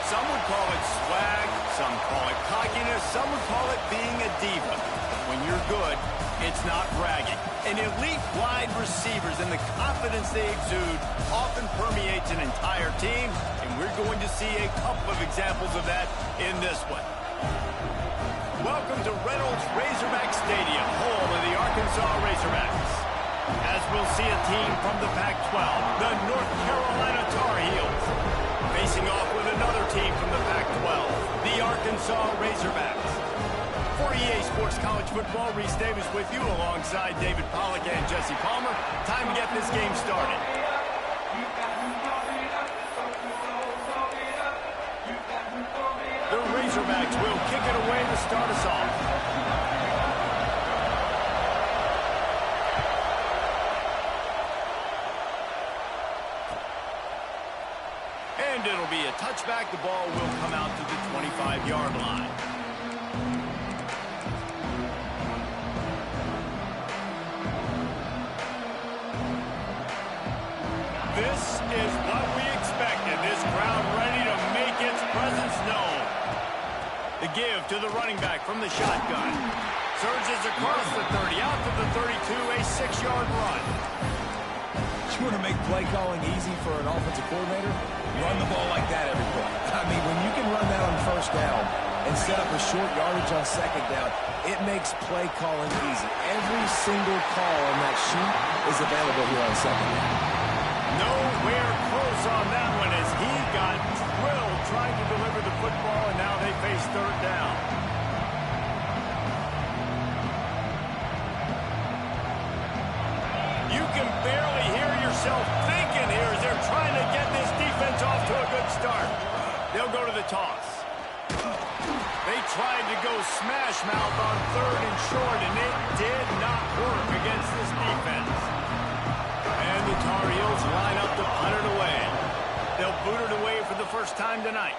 Some would call it swag, some call it cockiness, some would call it being a diva. When you're good, it's not bragging. And elite wide receivers and the confidence they exude often permeates an entire team, and we're going to see a couple of examples of that in this one. Welcome to Reynolds Razorback Stadium, home of the Arkansas Razorbacks. As we'll see a team from the Pac-12, the North Carolina Tar Heels, facing off with another team from the Pac-12, the Arkansas Razorbacks. For EA Sports College Football, Reese Davis with you alongside David Pollack and Jesse Palmer. Time to get this game started. The Razorbacks will kick it away to start us off. And it'll be a touchback. The ball will come out to the 25-yard line. This is what we expected. This crowd ready to make its presence known. The give to the running back from the shotgun. Surges across the 30, out to the 32, a 6-yard run. You want to make play calling easy for an offensive coordinator? Run the ball like that every play. I mean, when you can run that on first down and set up a short yardage on second down, it makes play calling easy. Every single call on that sheet is available here on second down. Nowhere close on that one as he got drilled trying to deliver the football, and now they face third down. You can barely hear yourself thinking here as they're trying to get this defense off to a good start. They'll go to the toss. They tried to go smash mouth on third and short, and it did not work against this defense. And the Tar Heels line up to punt it away. They'll boot it away for the first time tonight.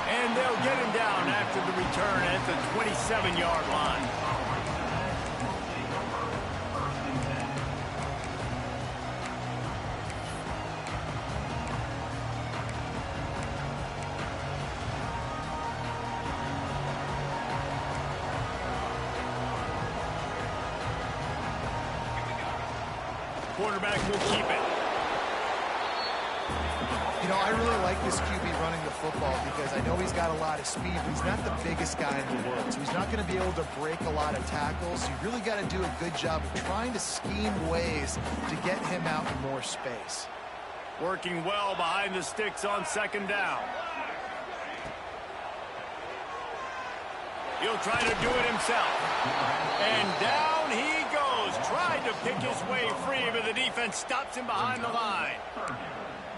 And they'll get him down after the return at the 27-yard line. Quarterback will keep it. You know, I really like this QB running the football because I know he's got a lot of speed, but he's not the biggest guy in the world. So he's not going to be able to break a lot of tackles. So you really got to do a good job of trying to scheme ways to get him out in more space. Working well behind the sticks on second down. He'll try to do it himself. And down he goes. Tried to pick his way free, but the defense stops him behind the line.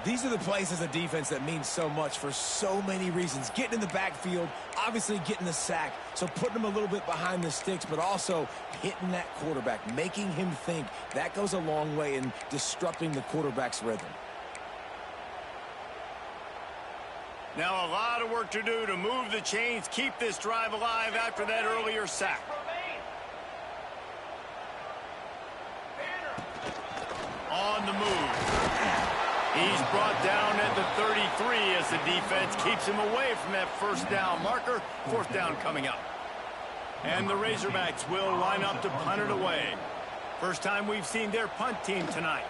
These are the plays as a defense that mean so much for so many reasons. Getting in the backfield, obviously getting the sack, so putting him a little bit behind the sticks, but also hitting that quarterback, making him think. That goes a long way in disrupting the quarterback's rhythm. Now a lot of work to do to move the chains, keep this drive alive after that earlier sack. On the move. He's brought down at the 33 as the defense keeps him away from that first down marker. Fourth down coming up. And the Razorbacks will line up to punt it away. First time we've seen their punt team tonight.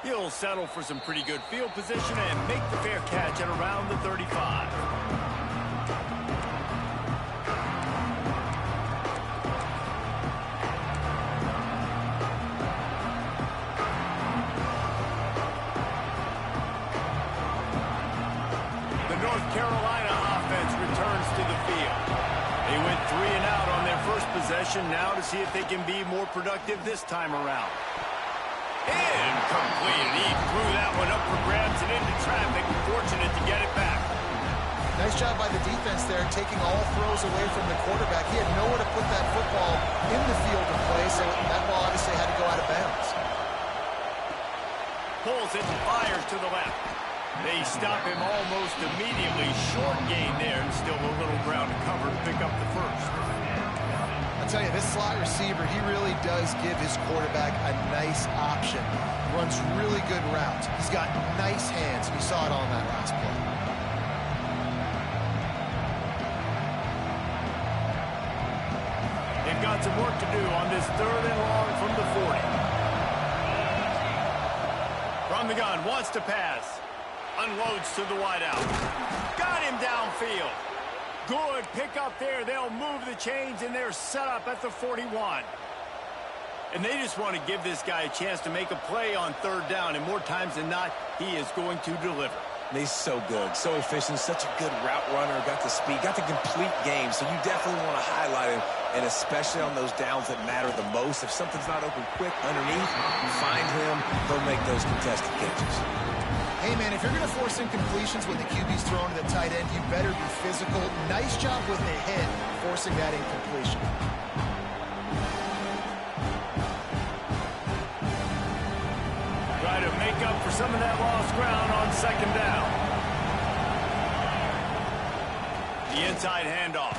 He'll settle for some pretty good field position and make the fair catch at around the 35. Carolina offense returns to the field. They went 3 and out on their first possession, now to see if they can be more productive this time around. Incomplete. He threw that one up for grabs and into traffic. Fortunate to get it back. Nice job by the defense there, taking all throws away from the quarterback. He had nowhere to put that football in the field to play, so that ball obviously had to go out of bounds. Pulls it and fires to the left. They stop him almost immediately. Short gain there, and still a little ground to cover to pick up the first. I tell you, this slot receiver, he really does give his quarterback a nice option. Runs really good routes. He's got nice hands. You saw it on that last play. They've got some work to do on this 3rd and long from the 40. From the gun, wants to pass. Unloads to the wideout. Got him downfield. Good pick up there. They'll move the chains, and they're set up at the 41. And they just want to give this guy a chance to make a play on 3rd down, and more times than not, he is going to deliver. He's so good, so efficient, such a good route runner, got the speed, got the complete game, so you definitely want to highlight him, and especially on those downs that matter the most. If something's not open quick underneath, find him, he'll make those contested catches. Hey, man, if you're going to force incompletions when the QB's throwing to the tight end, you better be physical. Nice job with the hit, forcing that incompletion. Try to make up for some of that lost ground on 2nd down. The inside handoff.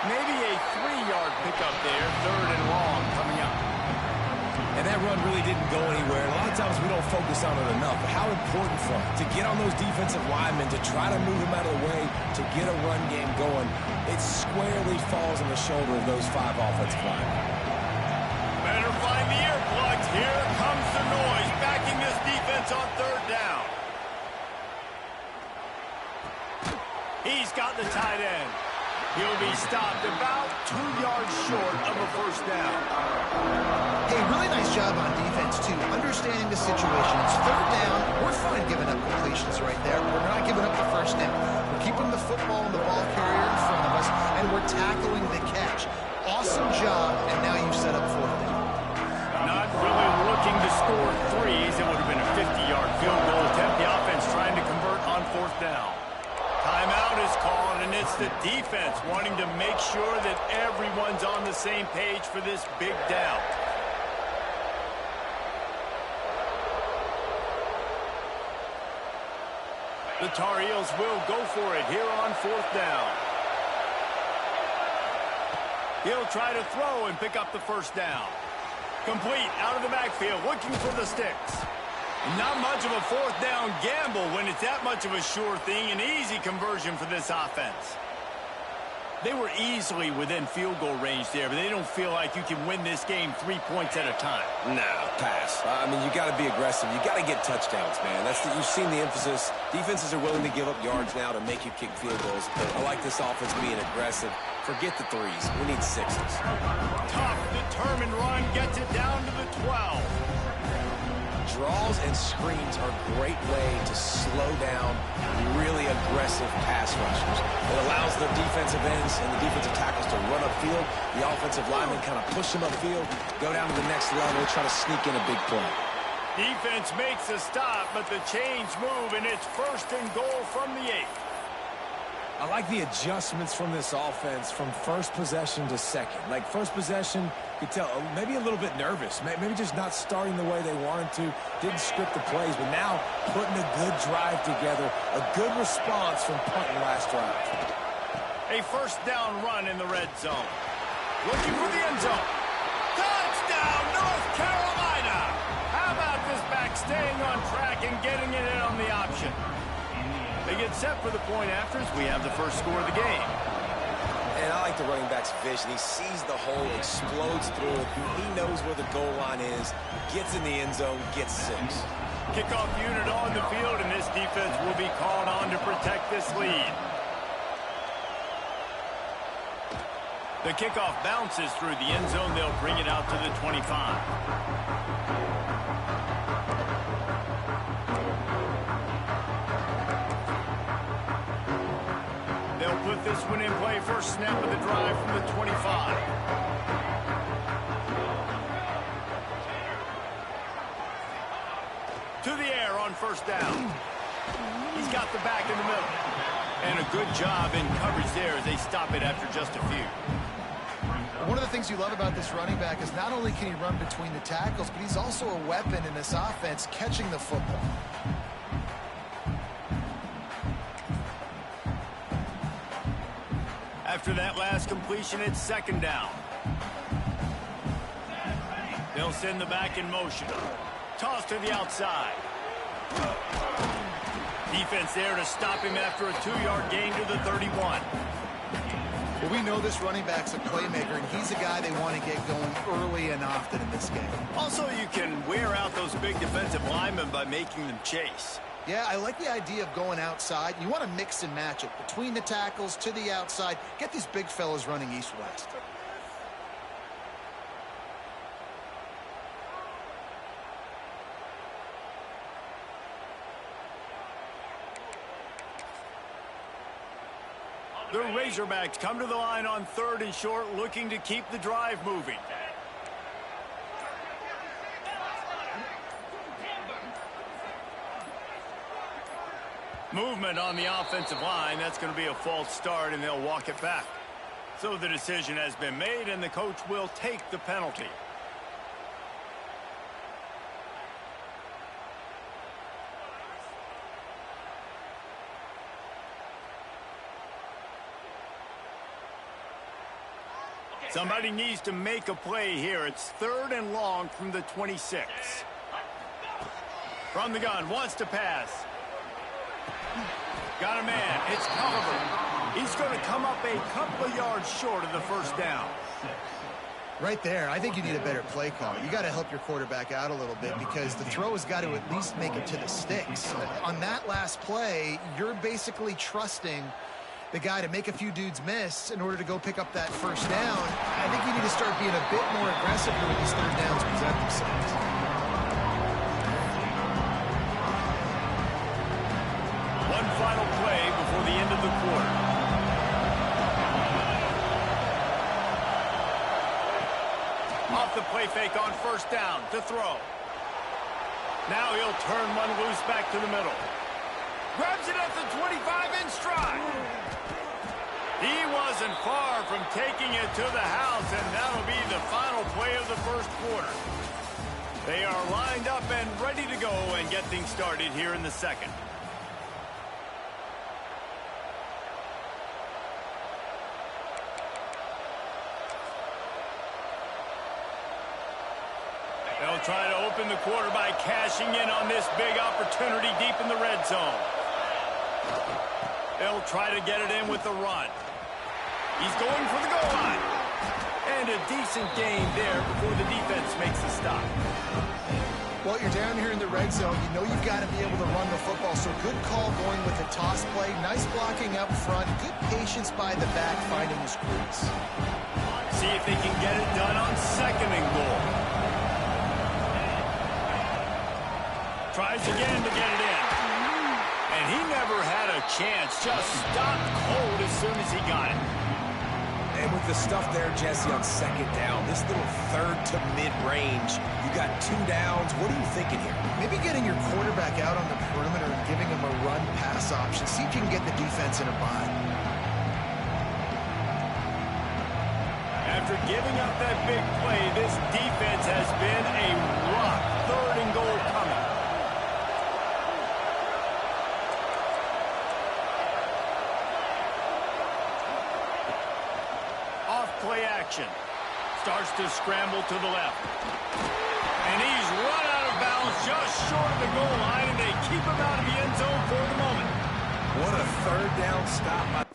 Maybe a 3-yard pickup there, 3rd and long coming up. And that run really didn't go anywhere. And a lot of times we don't focus on it enough. But how important for him to get on those defensive linemen, to try to move them out of the way, to get a run game going. It squarely falls on the shoulder of those 5 offensive linemen. Better find the earplugs. Here comes the noise, backing this defense on 3rd down. He's got the tight end. He'll be stopped about 2 yards short of a 1st down. Hey, really nice job on defense, too. Understanding the situation. It's 3rd down. We're fine giving up completions right there. We're not giving up the 1st down. We're keeping the football and the ball carrier in front of us, and we're tackling the catch. Awesome job, and now you've set up 4th down. Not really looking to score 3s. It would have been a 50-yard field goal attempt. The offense trying to convert on 4th down. Timeout is called, and it's the defense wanting to make sure that everyone's on the same page for this big down. The Tar Heels will go for it here on 4th down. He'll try to throw and pick up the 1st down. Complete out of the backfield, looking for the sticks. Not much of a 4th down gamble when it's that much of a sure thing. An easy conversion for this offense. They were easily within field goal range there, but they don't feel like you can win this game 3 points at a time. No, pass. I mean, you got to be aggressive. You got to get touchdowns, man. You've seen the emphasis. Defenses are willing to give up yards now to make you kick field goals. I like this offense being aggressive. Forget the 3s. We need 6s. Tough, determined run gets it down to the 12. Draws and screens are a great way to slow down really aggressive pass rushers. It allows the defensive ends and the defensive tackles to run upfield. The offensive linemen kind of push them upfield, go down to the next level, try to sneak in a big play. Defense makes a stop, but the chains move, and it's 1st and goal from the 8. I like the adjustments from this offense from 1st possession to 2nd. Like 1st possession, you could tell maybe a little bit nervous, maybe just not starting the way they wanted to, didn't script the plays, but now putting a good drive together, a good response from punting last drive. A 1st down run in the red zone. Looking for the end zone. Touchdown, North Carolina! How about this back staying on track and getting it in on the option? They get set for the point afters. We have the 1st score of the game. And I like the running back's vision. He sees the hole, explodes through it. He knows where the goal line is, gets in the end zone, gets 6. Kickoff unit on the field, and this defense will be called on to protect this lead. The kickoff bounces through the end zone. They'll bring it out to the 25. They'll put this one in play. 1st snap of the drive from the 25. To the air on 1st down. He's got the back in the middle. And a good job in coverage there as they stop it after just a few. One of the things you love about this running back is not only can he run between the tackles, but he's also a weapon in this offense catching the football. After that last completion, it's second down. They'll send the back in motion. Toss to the outside. Defense there to stop him after a 2-yard gain to the 31. Well, we know this running back's a playmaker, and he's a guy they want to get going early and often in this game. Also, you can wear out those big defensive linemen by making them chase. Yeah, I like the idea of going outside. You want to mix and match it between the tackles to the outside. Get these big fellas running east-west. The Razorbacks come to the line on 3rd and short, looking to keep the drive moving. Movement on the offensive line. That's going to be a false start, and they'll walk it back. So the decision has been made, and the coach will take the penalty. Somebody needs to make a play here. It's 3rd and long from the 26. From the gun, wants to pass. Got a man. It's Culliver. He's going to come up a couple of yards short of the first down. Right there, I think you need a better play call. You got to help your quarterback out a little bit because the throw has got to at least make it to the sticks. On that last play, you're basically trusting the guy to make a few dudes miss in order to go pick up that first down. I think you need to start being a bit more aggressive when these 3rd downs present themselves. One final play before the end of the quarter. Off the play fake on first down to throw. Now he'll turn one loose back to the middle. Grabs it at the 25 in stride. He wasn't far from taking it to the house, and that'll be the final play of the first quarter. They are lined up and ready to go and get things started here in the second. They'll try to open the quarter by cashing in on this big opportunity deep in the red zone. They'll try to get it in with the run. He's going for the goal line. And a decent gain there before the defense makes the stop. Well, you're down here in the red zone. You know you've got to be able to run the football, so good call going with the toss play. Nice blocking up front. Good patience by the back finding his crease. See if they can get it done on 2nd and goal. Tries again to get it in. And he never had a chance. Just stopped cold as soon as he got it. And with the stuff there, Jesse, on 2nd down, this little 3rd to mid-range, you got 2 downs. What are you thinking here? Maybe getting your quarterback out on the perimeter and giving him a run-pass option. See if you can get the defense in a bind. After giving up that big play, this defense has been a rock. 3rd and goal coming. Play action. Starts to scramble to the left. And he's run out of bounds just short of the goal line, and they keep him out of the end zone for the moment. What a 3rd down stop.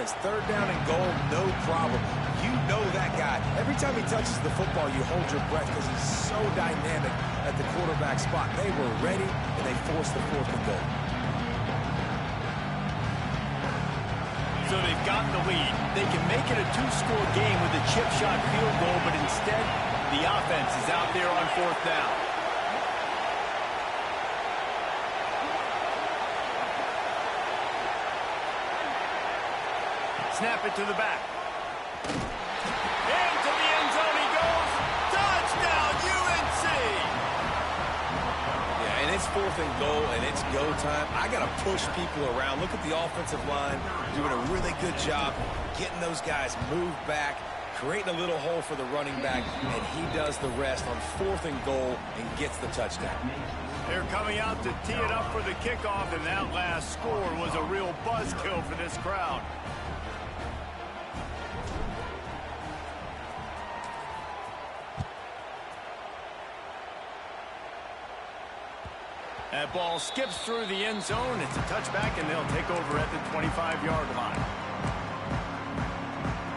It's 3rd down and goal, no problem. You know that guy. Every time he touches the football, you hold your breath because he's so dynamic at the quarterback spot. They were ready, and they forced the 4th and goal. So they've gotten the lead. They can make it a 2-score game with a chip shot field goal, but instead, the offense is out there on 4th down. Snap it to the back. Into the end zone he goes. Touchdown, UNC! Yeah, and it's 4th and goal, and it's go time. I got to push people around. Look at the offensive line doing a really good job getting those guys moved back, creating a little hole for the running back, and he does the rest on 4th and goal and gets the touchdown. They're coming out to tee it up for the kickoff, and that last score was a real buzzkill for this crowd. That ball skips through the end zone. It's a touchback, and they'll take over at the 25-yard line.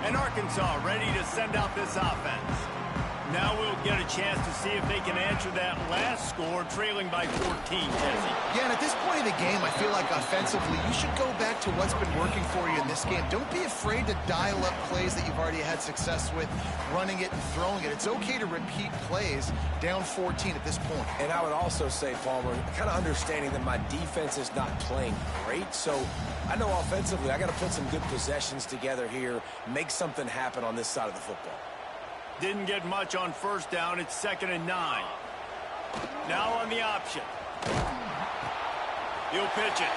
And Arkansas ready to send out this offense. Now we'll get a chance to see if they can answer that last score, trailing by 14, Jesse. Yeah, and at this point of the game, I feel like offensively, you should go back to what's been working for you in this game. Don't be afraid to dial up plays that you've already had success with, running it and throwing it. It's okay to repeat plays down 14 at this point. And I would also say, Palmer, kind of understanding that my defense is not playing great, so I know offensively I got to put some good possessions together here, make something happen on this side of the football. Didn't get much on first down. It's 2nd and 9. Now on the option. He'll pitch it.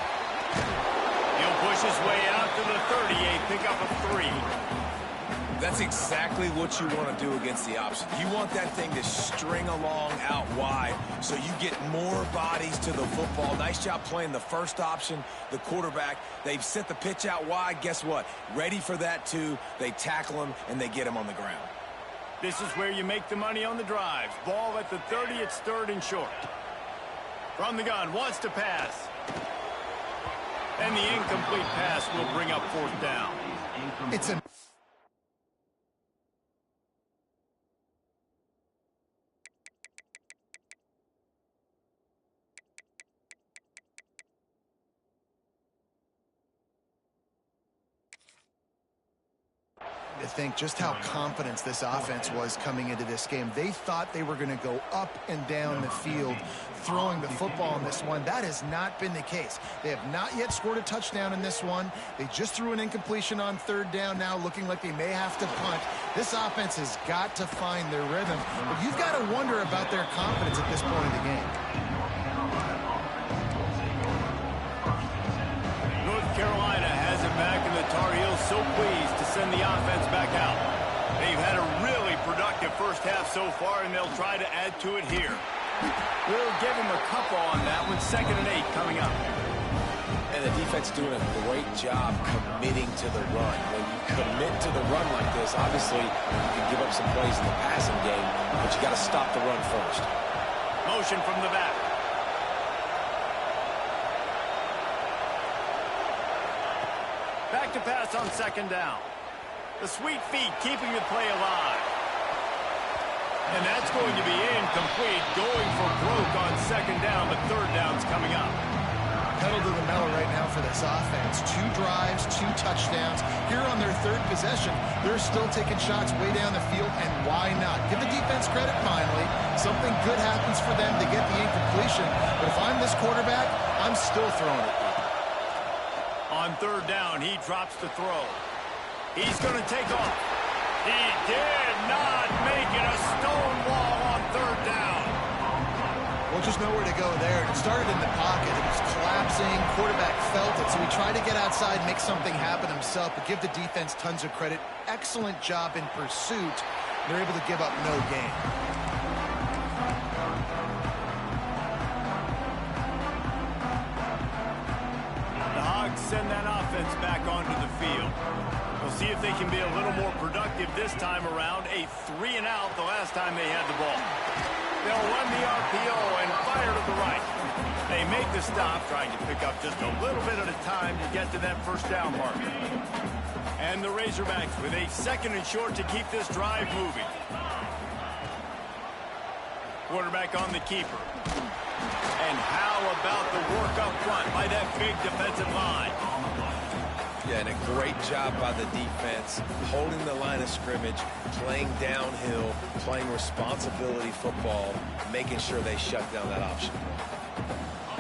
He'll push his way out to the 38, pick up a 3. That's exactly what you want to do against the option. You want that thing to string along out wide so you get more bodies to the football. Nice job playing the first option, the quarterback. They've sent the pitch out wide. Guess what? Ready for that too. They tackle him and they get him on the ground. This is where you make the money on the drives. Ball at the 30, it's 3rd and short. From the gun, wants to pass. And the incomplete pass will bring up 4th down. It's a... to think just how confident this offense was coming into this game. They thought they were going to go up and down the field throwing the football in this one. That has not been the case. They have not yet scored a touchdown in this one. They just threw an incompletion on 3rd down now, looking like they may have to punt. This offense has got to find their rhythm, but you've got to wonder about their confidence at this point in the game. North Carolina has it back, and the Tar Heels so pleased to send the offense back out. They've had a really productive first half so far, and they'll try to add to it here. We'll give them a couple on that one. 2nd and 8 coming up. And the defense doing a great job committing to the run. When you commit to the run like this, obviously you can give up some plays in the passing game, but you got to stop the run first. Motion from the back. Back to pass on 2nd down. The sweet feet keeping the play alive. And that's going to be incomplete. Going for broke on 2nd down, but 3rd down's coming up. Pedal to the metal right now for this offense. 2 drives, 2 touchdowns. Here on their 3rd possession, they're still taking shots way down the field, and why not? Give the defense credit finally. Something good happens for them to get the incompletion, but if I'm this quarterback, I'm still throwing it. On 3rd down, he drops the throw. He's going to take off. He did not make it. A stone wall on 3rd down. Well, just nowhere to go there. It started in the pocket. It was collapsing. Quarterback felt it, so he tried to get outside, make something happen himself, but give the defense tons of credit. Excellent job in pursuit. They're able to give up no gain. Send that offense back onto the field. We'll see if they can be a little more productive this time around. A 3 and out the last time they had the ball. They'll run the RPO and fire to the right. They make the stop, trying to pick up just a little bit at a time to get to that 1st down mark. And the Razorbacks with a 2nd and short to keep this drive moving. Quarterback on the keeper. And how about the work up front by that big defensive line? Yeah, and a great job by the defense, holding the line of scrimmage, playing downhill, playing responsibility football, making sure they shut down that option.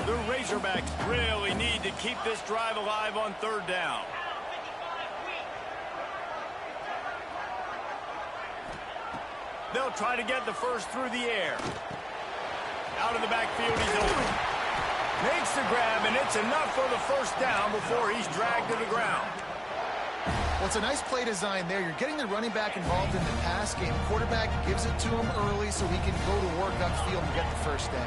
The Razorbacks really need to keep this drive alive on 3rd down. They'll try to get the first through the air. Out of the backfield, he's open. Makes the grab, and it's enough for the 1st down before he's dragged to the ground. Well, it's a nice play design there. You're getting the running back involved in the pass game. Quarterback gives it to him early so he can go to work upfield and get the first down.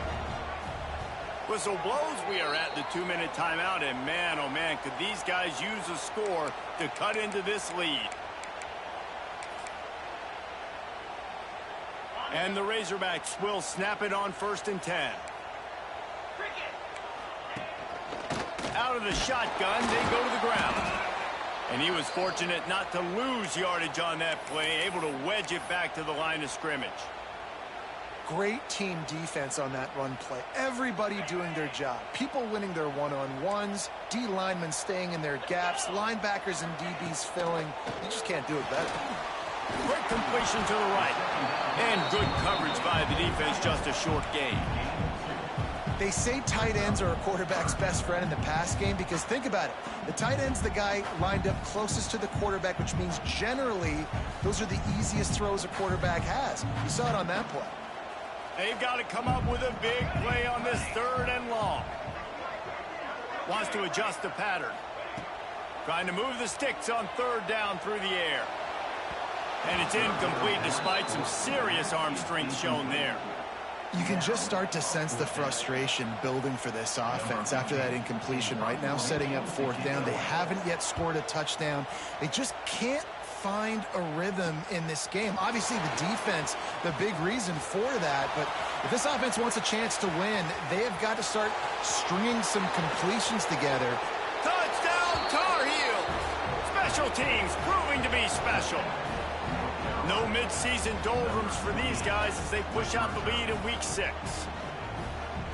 Whistle blows, we are at the 2-minute timeout, and man, oh man, could these guys use a score to cut into this lead. And the Razorbacks will snap it on 1st and 10. Out of the shotgun, they go to the ground. And he was fortunate not to lose yardage on that play, able to wedge it back to the line of scrimmage. Great team defense on that run play. Everybody doing their job. People winning their one-on-ones, D linemen staying in their gaps, linebackers and DBs filling. You just can't do it better. Quick completion to the right. And good coverage by the defense, just a short gain. They say tight ends are a quarterback's best friend in the pass game because think about it. The tight end's the guy lined up closest to the quarterback, which means generally those are the easiest throws a quarterback has. You saw it on that play. They've got to come up with a big play on this 3rd and long. Wants to adjust the pattern. Trying to move the sticks on 3rd down through the air. And it's incomplete despite some serious arm strength shown there. You can just start to sense the frustration building for this offense after that incompletion. Right now, setting up 4th down. They haven't yet scored a touchdown. They just can't find a rhythm in this game. Obviously, the defense, the big reason for that. But if this offense wants a chance to win, they have got to start stringing some completions together. Touchdown, Tar Heels! Special teams proving to be special. No mid-season doldrums for these guys as they push out the lead in week 6.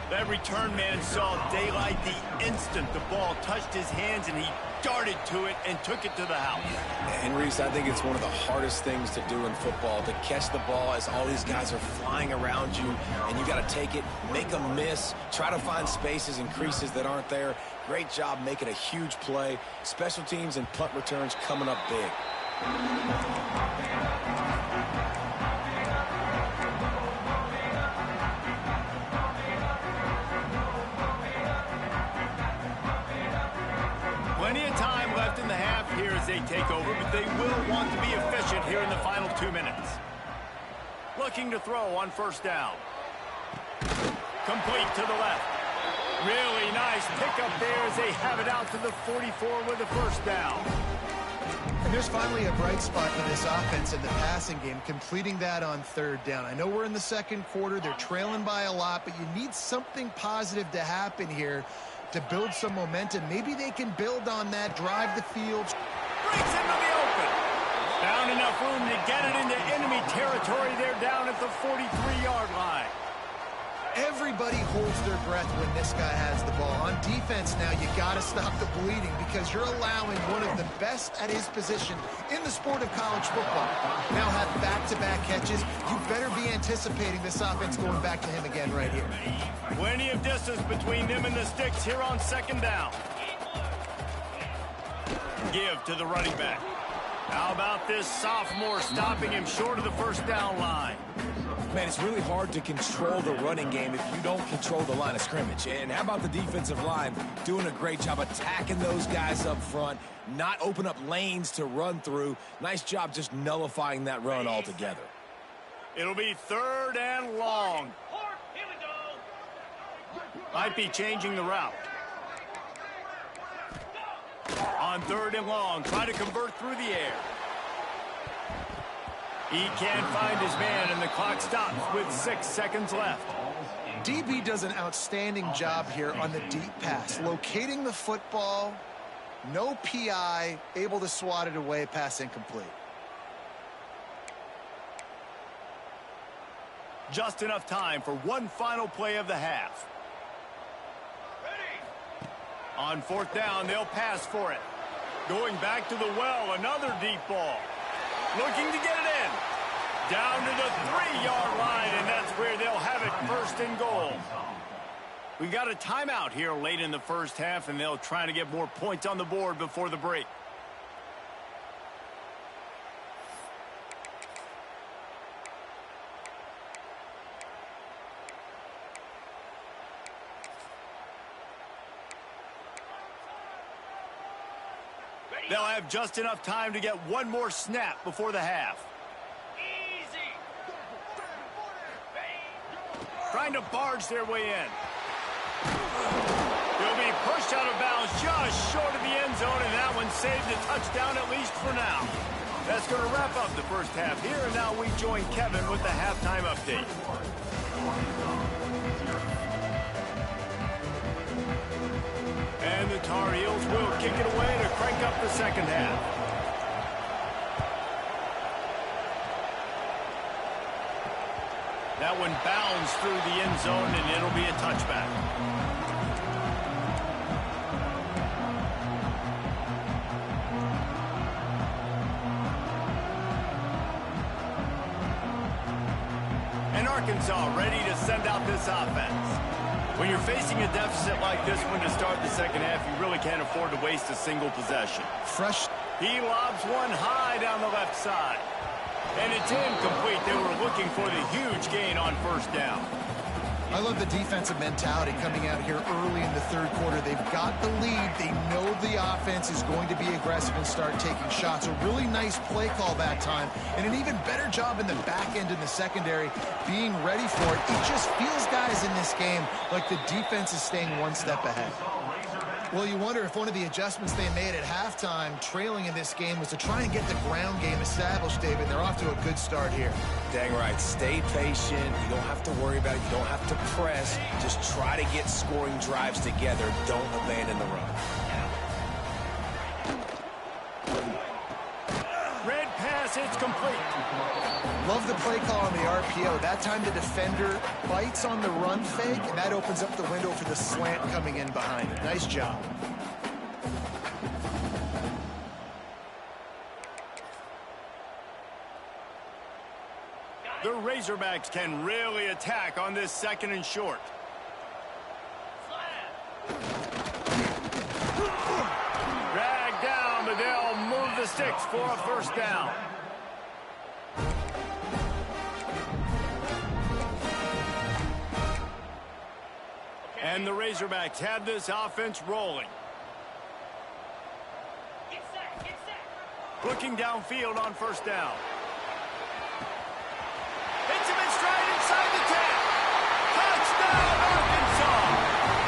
That return man saw daylight the instant the ball touched his hands, and he darted to it and took it to the house. And Reese, I think it's one of the hardest things to do in football, to catch the ball as all these guys are flying around you, and you got to take it, make them miss, try to find spaces and creases that aren't there. Great job making a huge play. Special teams and punt returns coming up big. Plenty of time left in the half here as they take over, but they will want to be efficient here in the final 2 minutes. Looking to throw on 1st down. Complete to the left. Really nice pickup there as they have it out to the 44 with the 1st down. And there's finally a bright spot for this offense in the passing game, completing that on 3rd down. I know we're in the 2nd quarter. They're trailing by a lot, but you need something positive to happen here to build some momentum. Maybe they can build on that, drive the field. Breaks into the open. Found enough room to get it into enemy territory. They're down at the 43-yard line. Everybody holds their breath when this guy has the ball. On defense now, you got to stop the bleeding because you're allowing one of the best at his position in the sport of college football. Now have back-to-back catches. You better be anticipating this offense going back to him again right here. Plenty of distance between them and the sticks here on 2nd down. Give to the running back. How about this sophomore stopping him short of the 1st down line? Man, it's really hard to control the running game if you don't control the line of scrimmage. And how about the defensive line doing a great job attacking those guys up front, not open up lanes to run through. Nice job just nullifying that run altogether. It'll be 3rd and long. Might be changing the route. On 3rd and long, try to convert through the air. He can't find his man, and the clock stops with 6 seconds left. DB does an outstanding job here on the deep pass, locating the football, no PI, able to swat it away, pass incomplete. Just enough time for one final play of the half. On 4th down, they'll pass for it. Going back to the well, another deep ball. Looking to get it in. Down to the 3-yard line, and that's where they'll have it, 1st and goal. We got a timeout here late in the 1st half, and they'll try to get more points on the board before the break. They'll have just enough time to get one more snap before the half. Trying to barge their way in. They'll be pushed out of bounds just short of the end zone, and that one saved a touchdown at least for now. That's going to wrap up the first half here, and now we join Kevin with the halftime update. And the Tar Heels will kick it away to crank up the second half. That one bounds through the end zone, and it'll be a touchback. And Arkansas ready to send out this offense. When you're facing a deficit like this one to start the second half, you really can't afford to waste a single possession. He lobs one high down the left side. And it's incomplete. They were looking for the huge gain on first down. I love the defensive mentality coming out here early in the third quarter. They've got the lead. They know the offense is going to be aggressive and start taking shots. A really nice play call that time, and an even better job in the back end in the secondary being ready for it. It just feels, guys, in this game like the defense is staying one step ahead. Well, you wonder if one of the adjustments they made at halftime, trailing in this game, was to try and get the ground game established, David. They're off to a good start here. Dang right. Stay patient. You don't have to worry about it. You don't have to press. Just try to get scoring drives together. Don't abandon the run. Red pass, it's complete. Love the play call on the RPO. That time the defender bites on the run fake, and that opens up the window for the slant coming in behind it. Nice job. The Razorbacks can really attack on this second and short. Dragged down, but they'll move the sticks for a first down. And the Razorbacks have this offense rolling. Looking downfield on first down. Hits him in stride inside the 10. Touchdown, Arkansas!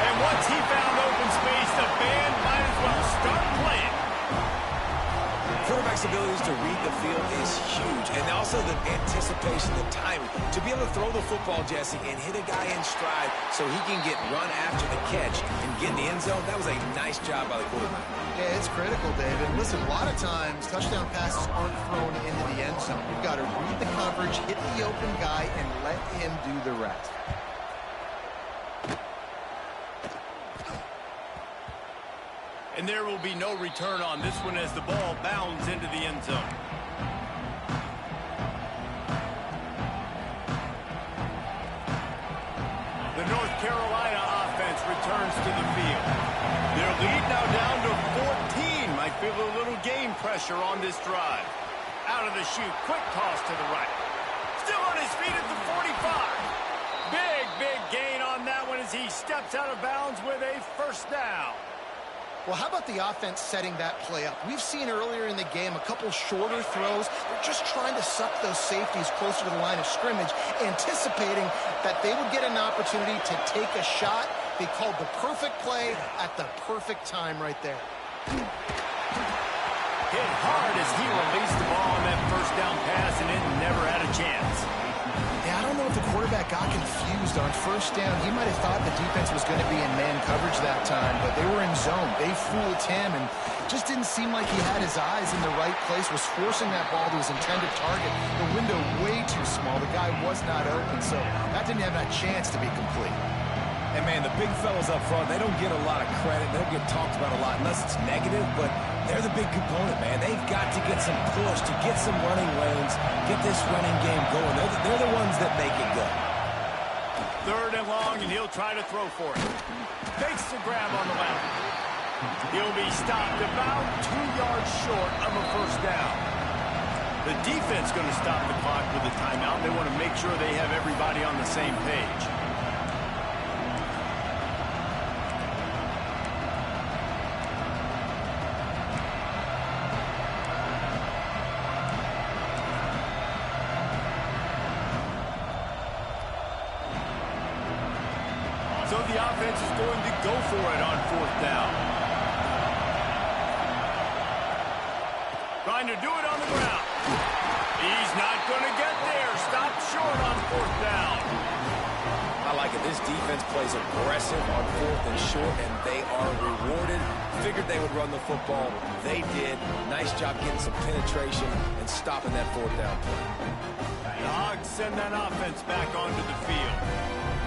And once he found open space, the band might as well start playing. Quarterback's abilities to read the field is huge, and also the anticipation, the timing. To be able to throw the football, Jesse, and hit a guy in stride so he can get run after the catch and get in the end zone, that was a nice job by the quarterback. Yeah, it's critical, David. Listen, a lot of times, touchdown passes aren't thrown into the end zone. You've got to read the coverage, hit the open guy, and let him do the rest. And there will be no return on this one as the ball bounds into the end zone. The North Carolina offense returns to the field. Their lead now down to 14. Might feel a little game pressure on this drive. Out of the chute, quick toss to the right. Still on his feet at the 45. Big gain on that one as he steps out of bounds with a first down. Well, how about the offense setting that play up? We've seen earlier in the game a couple shorter throws. They're just trying to suck those safeties closer to the line of scrimmage, anticipating that they would get an opportunity to take a shot. They called the perfect play at the perfect time right there. Hit hard as he released the ball on that first down pass, and it never had a chance. Yeah, I don't know if the quarterback got confused on first down. He might have thought the defense was going to be in man coverage that time, but they were in zone. They fooled him, and just didn't seem like he had his eyes in the right place, was forcing that ball to his intended target. The window way too small. The guy was not open, so that didn't have that chance to be complete. And, man, the big fellas up front, they don't get a lot of credit. They don't get talked about a lot unless it's negative, but they're the big component, man. They've got to get some push, to get some running lanes, get this running game going. They're the ones that make it go. Third and long, and he'll try to throw for it. Takes the grab on the left. He'll be stopped about 2 yards short of a first down. The defense going to stop the clock with a timeout. They want to make sure they have everybody on the same page. so the offense is going to go for it on 4th down. Trying to do it on the ground. He's not going to get there. Stop short on 4th down. I like it. This defense plays aggressive on 4th and short, and they are rewarded. Figured they would run the football. They did. Nice job getting some penetration and stopping that 4th down play. The Hogs send that offense back onto the field.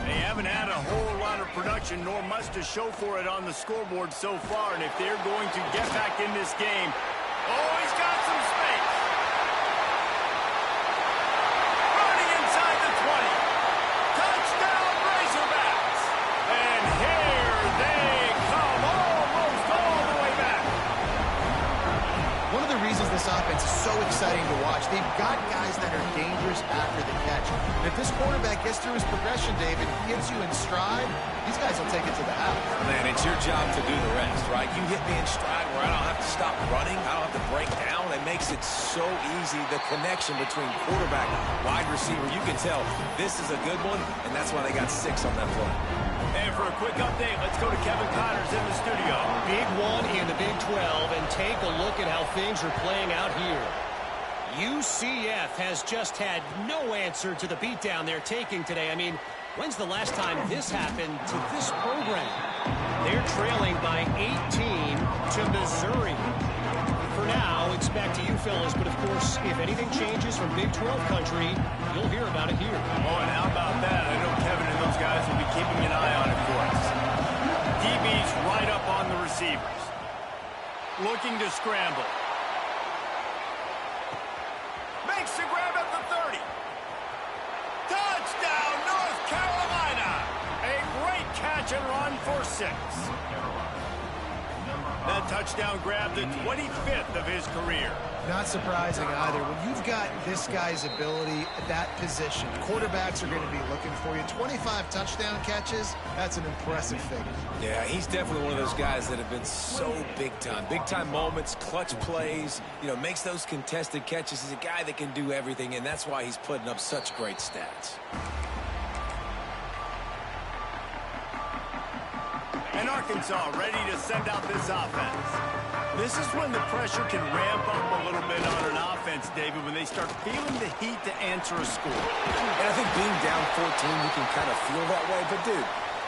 They haven't had a whole lot of production, nor much to show for it on the scoreboard so far. And if they're going to get back in this game, oh, he's got some space. Running inside the 20. Touchdown, Razorbacks. And here they come, almost all the way back. One of the reasons this offense is so exciting to watch, they've got guys that are dangerous after the catch. And if this quarterback gets through his progression, David, gets you in stride, these guys will take it to the house. Man, it's your job to do the rest, right? You hit me in stride where I don't have to stop running. I don't have to break down. It makes it so easy. The connection between quarterback, wide receiver, you can tell this is a good one, and that's why they got 6 on that play. And for a quick update, let's go to Kevin Connors in the studio. Big one in the Big 12, and take a look at how things are playing out here. UCF has just had no answer to the beatdown they're taking today. I mean, when's the last time this happened to this program? They're trailing by 18 to Missouri. For now, it's back to you, fellas. But, of course, if anything changes from Big 12 country, you'll hear about it here. Oh, and how about that? I know Kevin and those guys will be keeping an eye on it for us. DB's right up on the receivers. Looking to scramble. Makes the grab at the 30. Touchdown, North Carolina. A great catch and run for 6. That touchdown grabbed the 25th of his career. Not surprising either. When you've got this guy's ability at that position, quarterbacks are going to be looking for you. 25 touchdown catches, that's an impressive figure. Yeah, he's definitely one of those guys that have been so big time. Big time moments, clutch plays, makes those contested catches. He's a guy that can do everything, and that's why he's putting up such great stats. And Arkansas ready to send out this offense. This is when the pressure can ramp up a little bit on an offense, David, when they start feeling the heat to answer a score. And I think being down 14, you can kind of feel that way. But, dude,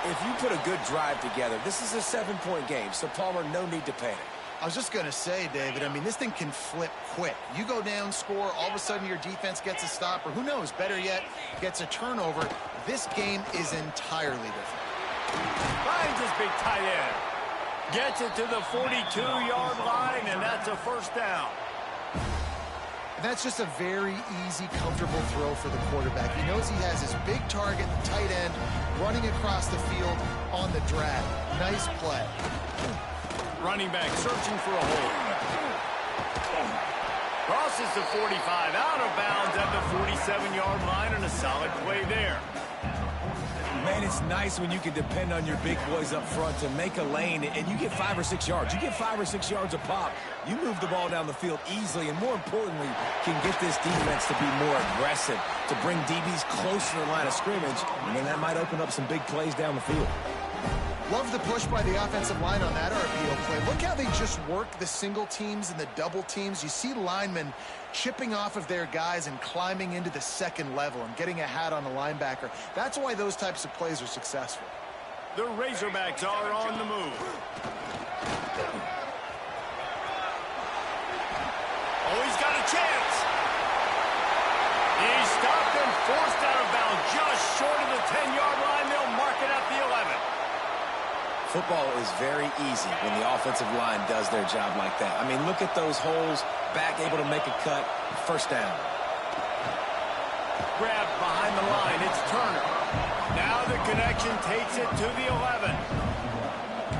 if you put a good drive together, this is a 7-point game. So, Palmer, no need to panic. I was just going to say, David, I mean, this thing can flip quick. You go down, score, all of a sudden your defense gets a stop, or who knows, better yet, gets a turnover. This game is entirely different. Finds his big tight end. Gets it to the 42-yard line, and that's a 1st down. That's just a very easy, comfortable throw for the quarterback. He knows he has his big target, the tight end, running across the field on the drag. Nice play. Running back searching for a hole. Crosses the 45, out of bounds at the 47-yard line, and a solid play there. Man, it's nice when you can depend on your big boys up front to make a lane, and you get 5 or 6 yards. You get 5 or 6 yards a pop. You move the ball down the field easily, and more importantly, can get this defense to be more aggressive, to bring DBs closer to the line of scrimmage, and then that might open up some big plays down the field. Love the push by the offensive line on that RPO play. Look how they just work the single teams and the double teams. You see linemen chipping off of their guys and climbing into the second level and getting a hat on the linebacker. That's why those types of plays are successful. The Razorbacks are on the move. Oh, he's got a chance. He's stopped and forced out of bounds just short of the 10-yard line. They'll mark it at the 11. Football is very easy when the offensive line does their job like that. I mean, look at those holes, back able to make a cut, 1st down. Grab behind the line, it's Turner. Now the connection takes it to the 11.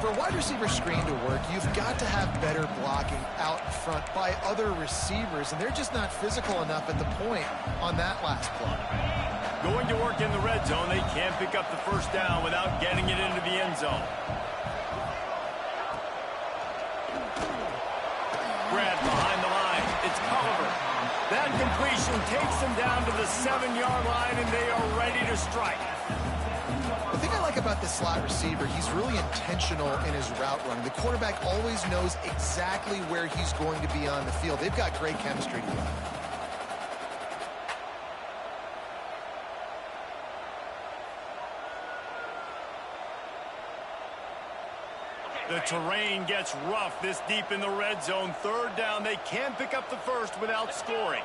For a wide receiver screen to work, you've got to have better blocking out front by other receivers, and they're just not physical enough at the point on that last play. Going to work in the red zone, they can't pick up the 1st down without getting it into the end zone. Grab behind the line, it's Culliver. That completion takes them down to the 7-yard line, and they are ready to strike. thing I like about this slot receiver, he's really intentional in his route running. The quarterback always knows exactly where he's going to be on the field. They've got great chemistry together. The terrain gets rough this deep in the red zone. Third down, they can pick up the first without scoring.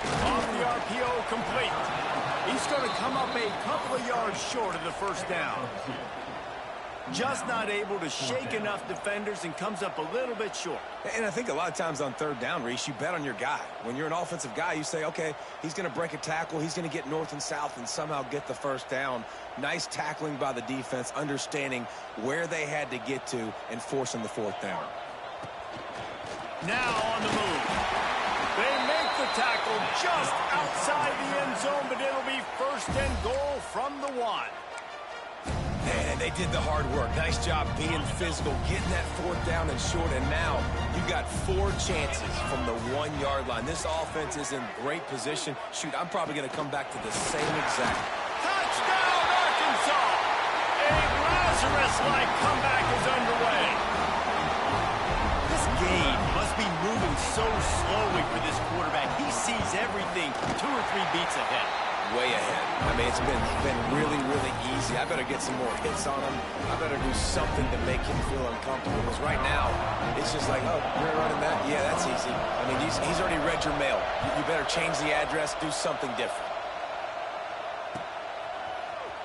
Off the RPO, complete. He's going to come up a couple of yards short of the first down. Just not able to shake enough defenders and comes up a little bit short. And I think a lot of times on third down, Reese, you bet on your guy. When you're an offensive guy, you say, okay, he's going to break a tackle, he's going to get north and south and somehow get the first down. Nice tackling by the defense, understanding where they had to get to and forcing the fourth down. Now on the move. They make the tackle just outside the end zone, but it'll be first and goal from the 1. And they did the hard work. Nice job being physical, getting that fourth down and short. And now you got 4 chances from the 1-yard line. This offense is in great position. Shoot, I'm probably going to come back to the same exact. Touchdown, Arkansas! A Lazarus-like comeback is underway. This game must be moving so slowly for this quarterback. He sees everything 2 or 3 beats ahead. Way ahead. I mean, it's been really, really easy. I better get some more hits on him. I better do something to make him feel uncomfortable. Because right now, it's just like, oh, you're running that? Yeah, that's easy. I mean, he's already read your mail. You better change the address, do something different.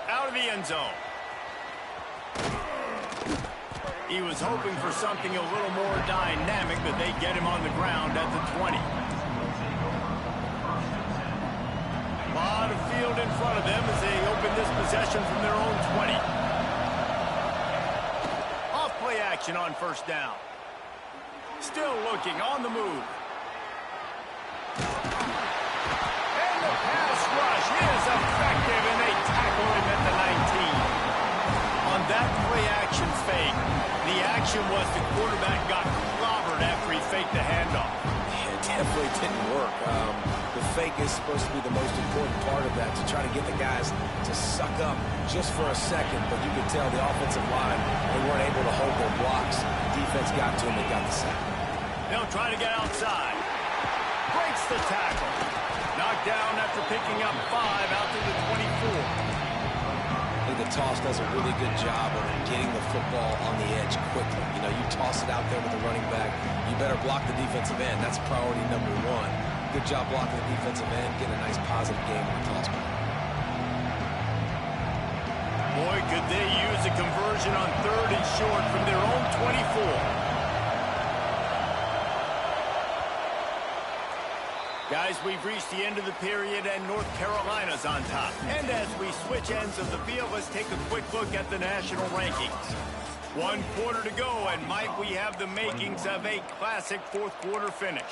Out of the end zone. He was hoping for something a little more dynamic, but they get him on the ground at the 20. A lot of field in front of them as they open this possession from their own 20. Off play action on first down. Still looking on the move. And the pass rush is effective, and they tackle him at the 19. On that play action fake, the action was the quarterback got clobbered after he faked the handoff. Yeah, it definitely didn't work. The fake is supposed to be the most important part of that, to try to get the guys to suck up just for a second. But you could tell the offensive line, they weren't able to hold their blocks. Defense got to them, they got the sack. They'll try to get outside. Breaks the tackle. Knocked down after picking up 5 out to the 24. I think the toss does a really good job of getting the football on the edge quickly. You know, you toss it out there with the running back, you better block the defensive end. That's priority number 1. Good job blocking the defensive end, get a nice positive game on the toss back. Boy, could they use a conversion on 3rd and short from their own 24. Guys, we've reached the end of the period, and North Carolina's on top. And as we switch ends of the field, let's take a quick look at the national rankings. 1 quarter to go, and Mike, we have the makings of a classic 4th quarter finish.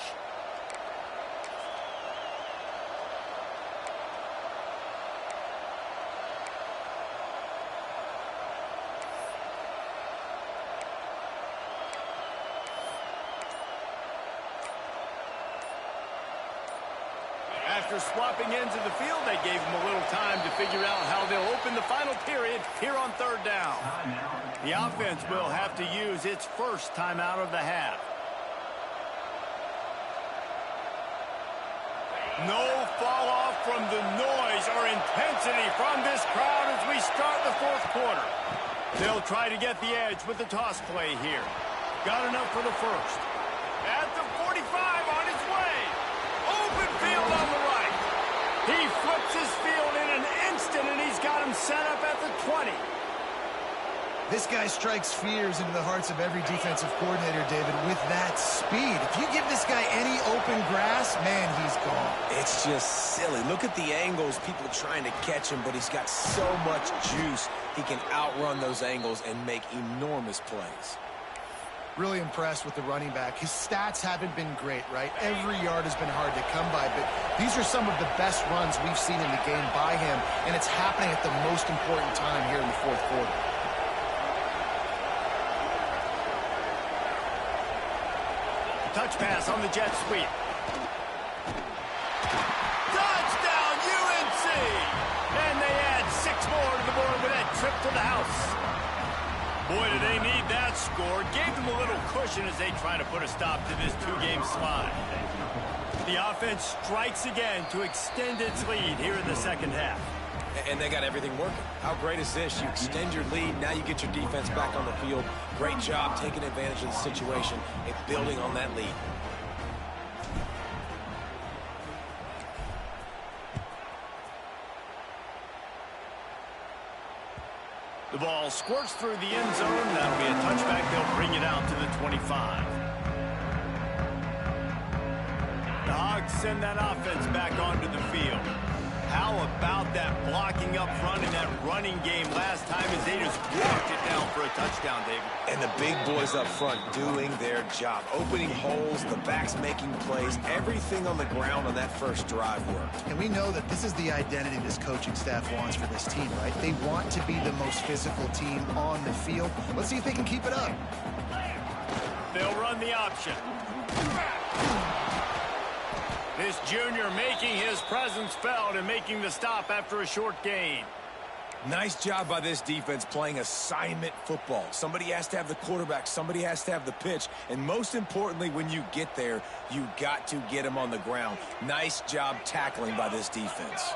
After swapping ends of the field, they gave them a little time to figure out how they'll open the final period here on 3rd down. The offense will have to use its first timeout of the half. No fall off from the noise or intensity from this crowd as we start the 4th quarter. They'll try to get the edge with the toss play here. Got enough for the first. At the 45 on his way. Open field on the right. He flips his field in an instant, and he's got him set up at the 20. This guy strikes fears into the hearts of every defensive coordinator, David, with that speed. If you give this guy any open grass, man, he's gone. It's just silly. Look at the angles, people trying to catch him, but he's got so much juice. He can outrun those angles and make enormous plays. Really impressed with the running back. His stats haven't been great, right? Every yard has been hard to come by, but these are some of the best runs we've seen in the game by him, and it's happening at the most important time here in the 4th quarter. Touch pass on the jet sweep. Touchdown, UNC! And they add to the house. Boy, do they need that score. Gave them a little cushion as they try to put a stop to this two-game slide. The offense strikes again to extend its lead here in the second half. And they got everything working. How great is this? You extend your lead, now you get your defense back on the field. Great job taking advantage of the situation and building on that lead. The ball squirts through the end zone. That'll be a touchback. They'll bring it out to the 25. The Hogs send that offense back onto the field. How about that blocking up front in that running game last time as they just walked it down for a touchdown, David? And the big boys up front doing their job. Opening holes, the backs making plays, everything on the ground on that first drive worked. And we know that this is the identity this coaching staff wants for this team, right? They want to be the most physical team on the field. Let's see if they can keep it up. They'll run the option. This junior making his presence felt and making the stop after a short gain. Nice job by this defense playing assignment football. Somebody has to have the quarterback. Somebody has to have the pitch. And most importantly, when you get there, you got to get him on the ground. Nice job tackling by this defense.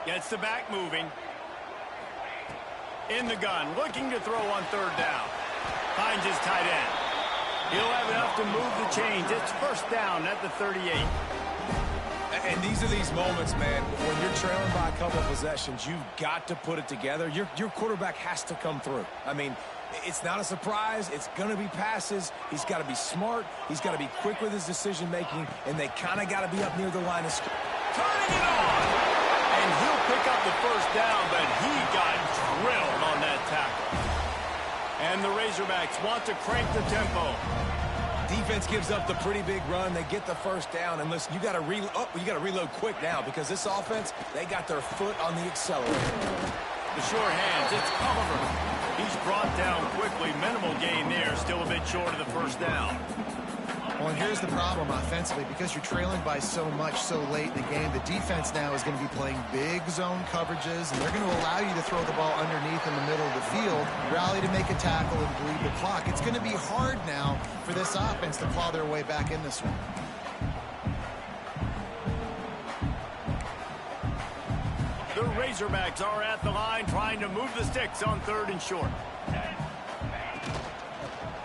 Gets the back moving. In the gun, looking to throw on third down. Finds his tight end. He'll have enough to move the chains. It's first down at the 38. And these are these moments, man, when you're trailing by a couple of possessions, you've got to put it together. Your quarterback has to come through. I mean, it's not a surprise. It's going to be passes. He's got to be smart. He's got to be quick with his decision-making, and they kind of got to be up near the line of scrimmage. Turning it on! And he'll pick up the first down, but he got drilled on that tackle. And the Razorbacks want to crank the tempo. Defense gives up the pretty big run. They get the first down. And listen, you got to reload quick now because this offense, they got their foot on the accelerator. The short hands, it's Oliver. He's brought down quickly. Minimal gain there. Still a bit short of the first down. Well, and here's the problem offensively. Because you're trailing by so much so late in the game, the defense now is going to be playing big zone coverages, and they're going to allow you to throw the ball underneath in the middle of the field, rally to make a tackle, and bleed the clock. It's going to be hard now for this offense to claw their way back in this one. The Razorbacks are at the line trying to move the sticks on third and short.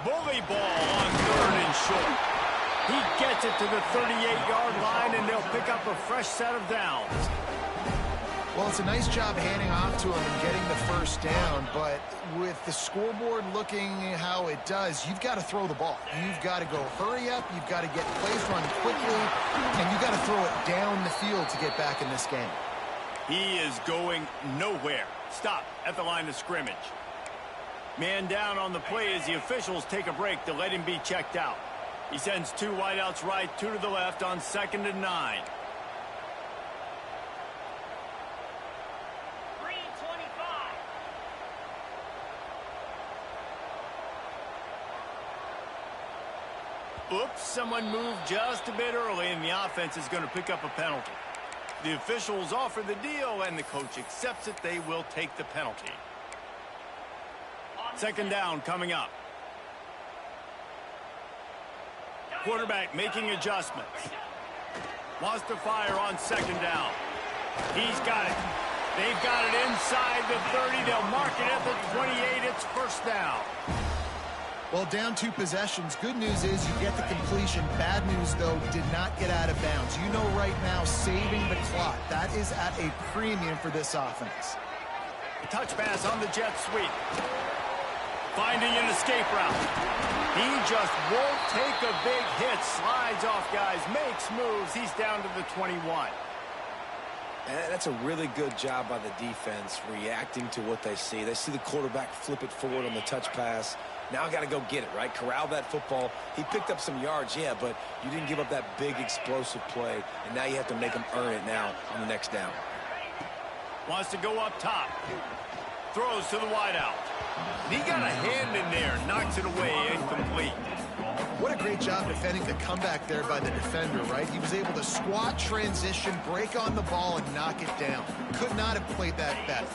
Bully ball on third and short. He gets it to the 38-yard line, and they'll pick up a fresh set of downs. Well, it's a nice job handing off to him and getting the first down, but with the scoreboard looking how it does, you've got to throw the ball. You've got to go hurry up, you've got to get plays run quickly, and you've got to throw it down the field to get back in this game. He is going nowhere. Stop at the line of scrimmage. Man down on the play as the officials take a break to let him be checked out. He sends two wideouts right, two to the left on 2nd and 9. 3:25. Oops, someone moved just a bit early, and the offense is going to pick up a penalty. The officials offer the deal, and the coach accepts it. They will take the penalty. 2nd down coming up. Quarterback making adjustments. Wants to fire on 2nd down. He's got it. They've got it inside the 30. They'll mark it at the 28. It's first down. Well, down 2 possessions. Good news is you get the completion. Bad news, though, did not get out of bounds. You know right now, saving the clock. That is at a premium for this offense. Touch pass on the jet sweep. Finding an escape route. He just won't take a big hit. Slides off guys, makes moves. He's down to the 21. And that's a really good job by the defense reacting to what they see. They see the quarterback flip it forward on the touch pass. Now I got to go get it, right? Corral that football. He picked up some yards, yeah, but you didn't give up that big explosive play, and now you have to make him earn it now on the next down. Wants to go up top. Throws to the wideout. He got a hand in there, knocks it away, incomplete. What a great job defending the comeback there by the defender, right? He was able to squat, transition, break on the ball, and knock it down. Could not have played that better.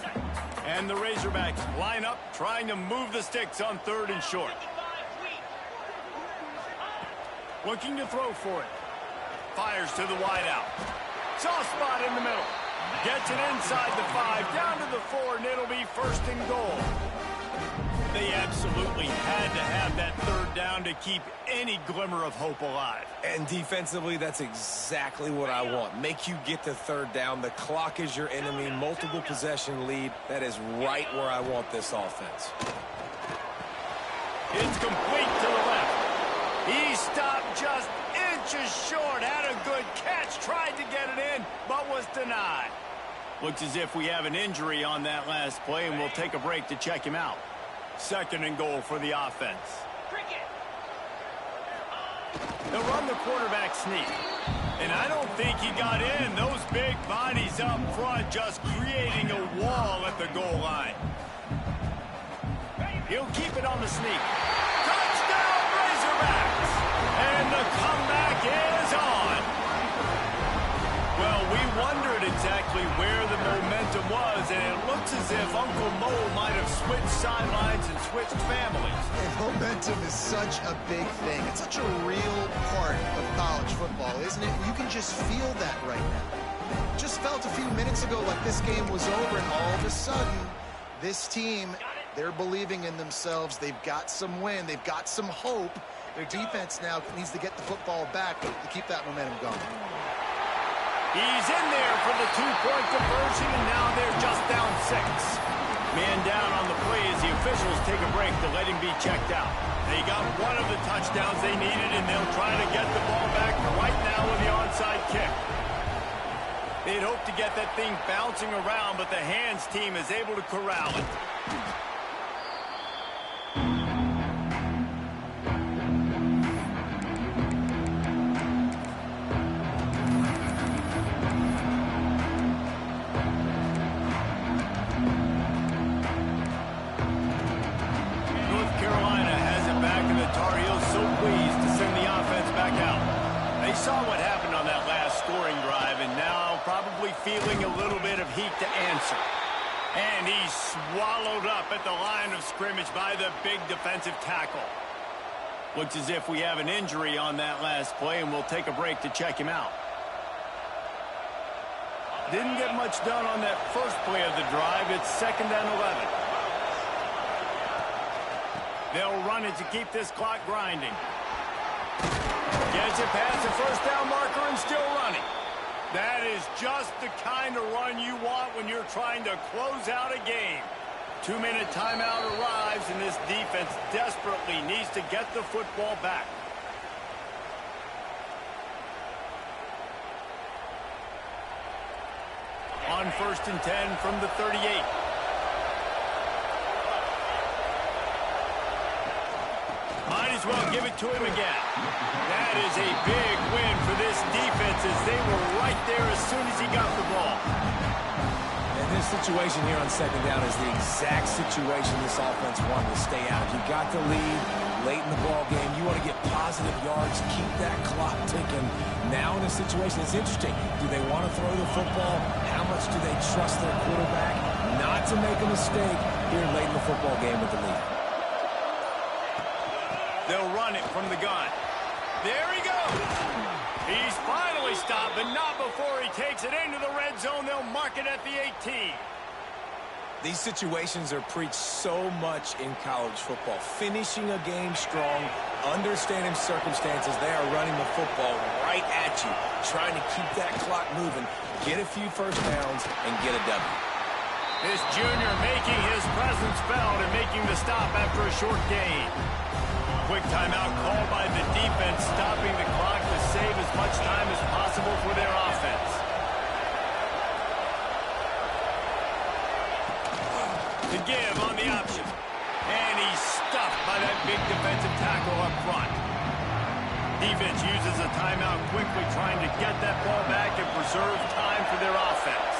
And the Razorbacks line up, trying to move the sticks on 3rd and short. Looking to throw for it. Fires to the wideout. Soft spot in the middle. Gets it inside the 5, down to the 4, and it'll be 1st and goal. They absolutely had to have that 3rd down to keep any glimmer of hope alive. And defensively, that's exactly what I want. Make you get to 3rd down. The clock is your enemy. Multiple possession lead. That is right where I want this offense. It's complete to the left. He stopped just inches short. Had a good catch. Tried to get it in, but was denied. Looks as if we have an injury on that last play, and we'll take a break to check him out. 2nd and goal for the offense. They'll run the quarterback sneak. And I don't think he got in. Those big bodies up front just creating a wall at the goal line. He'll keep it on the sneak. Touchdown, Razorbacks! And the comeback is on. Well, we wondered exactly where the momentum was, and it looks as if Uncle Mo might have switched sidelines and switched families. And momentum is such a big thing. It's such a real part of college football, isn't it? You can just feel that right now. Just felt a few minutes ago like this game was over, and all of a sudden, this team, they're believing in themselves. They've got some wind. They've got some hope. Their defense now needs to get the football back to keep that momentum going. He's in there for the 2-point conversion, and now they're just down 6. Man down on the play as the officials take a break to let him be checked out. They got one of the touchdowns they needed, and they'll try to get the ball back right now with the onside kick. They'd hope to get that thing bouncing around, but the hands team is able to corral it. Saw what happened on that last scoring drive, and now probably feeling a little bit of heat to answer. And he's swallowed up at the line of scrimmage by the big defensive tackle. Looks as if we have an injury on that last play, and we'll take a break to check him out. Didn't get much done on that first play of the drive. It's 2nd and 11. They'll run it to keep this clock grinding. Gets it past the 1st down marker and still running. That is just the kind of run you want when you're trying to close out a game. 2-minute timeout arrives, and this defense desperately needs to get the football back. On 1st and 10 from the 38. Might as well give it to him again. That is a big win for this defense as they were right there as soon as he got the ball. And this situation here on 2nd down is the exact situation this offense wanted to stay out. If you got the lead late in the ball game, you want to get positive yards, keep that clock ticking. Now in this situation, it's interesting. Do they want to throw the football? How much do they trust their quarterback not to make a mistake here late in the football game with the lead? They'll run it from the gun. There he goes. He's finally stopped, but not before he takes it into the red zone. They'll mark it at the 18. These situations are preached so much in college football. Finishing a game strong, understanding circumstances. They are running the football right at you, trying to keep that clock moving, get a few 1st downs, and get a W. This junior making his presence felt and making the stop after a short gain. Quick timeout called by the defense, stopping the clock to save as much time as possible for their offense. To give on the option. And he's stuffed by that big defensive tackle up front. Defense uses a timeout quickly, trying to get that ball back and preserve time for their offense.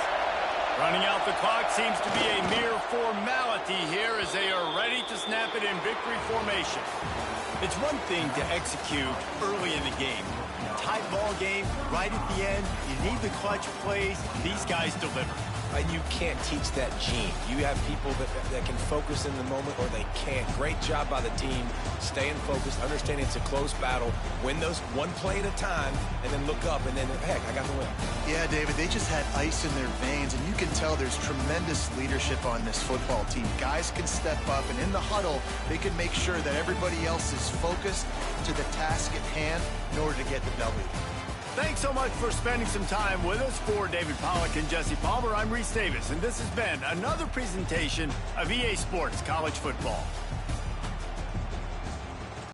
Running out the clock seems to be a mere formality here as they are ready to snap it in victory formation. It's one thing to execute early in the game. Tight ball game, right at the end, you need the clutch plays. These guys deliver. And you can't teach that gene. You have people that can focus in the moment or they can't. Great job by the team, staying focused, understanding it's a close battle, win those one play at a time, and then look up, and then, heck, I got the win. Yeah, David, they just had ice in their veins, and you can tell there's tremendous leadership on this football team. Guys can step up, and in the huddle, they can make sure that everybody else is focused to the task at hand in order to get the W. Thanks so much for spending some time with us. For David Pollack and Jesse Palmer, I'm Reese Davis, and this has been another presentation of EA Sports College Football.